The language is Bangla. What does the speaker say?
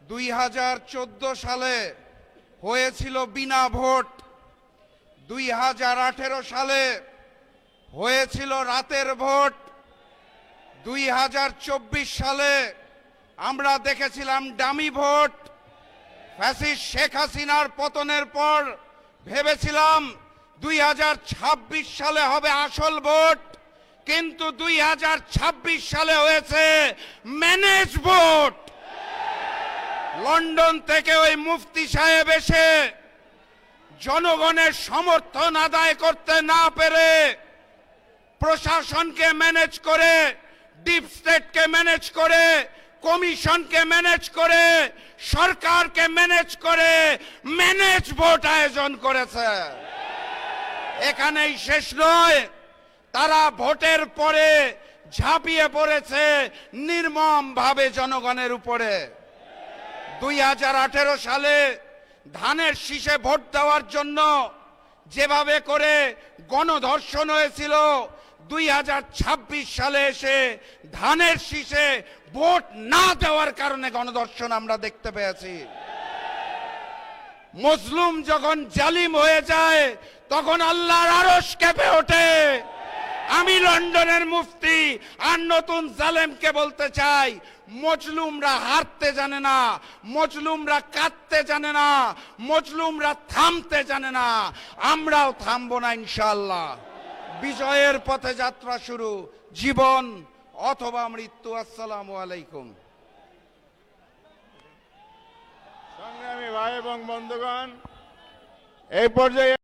2014 সালে হয়েছিল বিনা ভোট, 2018 সালে হয়েছিল রাতের ভোট, 2024 সালে আমরা দেখেছিলাম ডামি ভোট। ফ্যাসিস্ট শেখ হাসিনার পতনের পর ভেবেছিলাম 2026 সালে হবে আসল ভোট, কিন্তু 2026 সালে হয়েছে ম্যানেজ ভোট। লন্ডন থেকে ওই মুফতি সাহেব এসে জনগণের সমর্থন আদায় করতে না পেরে প্রশাসনকে ম্যানেজ করে, ডিপ স্টেটকে ম্যানেজ করে, কমিশনকে ম্যানেজ করে, সরকারকে ম্যানেজ করে ম্যানেজ ভোট আয়োজন করেছে। এখানেই শেষ নয়, তারা ভোটের পরে ঝাঁপিয়ে পড়েছে নির্মমভাবে জনগণের উপরে। 2018 সালে ধানের শীষে ভোট দেওয়ার জন্য যেভাবে করে গণধর্ষণ হয়েছিল, 2026 সালে এসে ধানের শীষে ভোট না দেওয়ার কারণে গণধর্ষণ আমরা দেখতে পেয়েছি। মুসলিম যখন জালিম হয়ে যায় তখন আল্লাহর আরশ কেঁপে ওঠে। আমি লন্ডনের মুফতি আর নতুন জালেমকে বলতে চাই, মজলুমরা হারতে জানে না, মজলুমরা কাঁদতে জানে না, মজলুমরা থামতে জানে না। আমরাও থামবো না ইনশাআল্লাহ। বিজয়ের পথে যাত্রা শুরু, জীবন অথবা মৃত্যু। আসসালামু আলাইকুম। সংগ্রামী ভাই এবং বন্ধুগণ, এই পর্যায়ে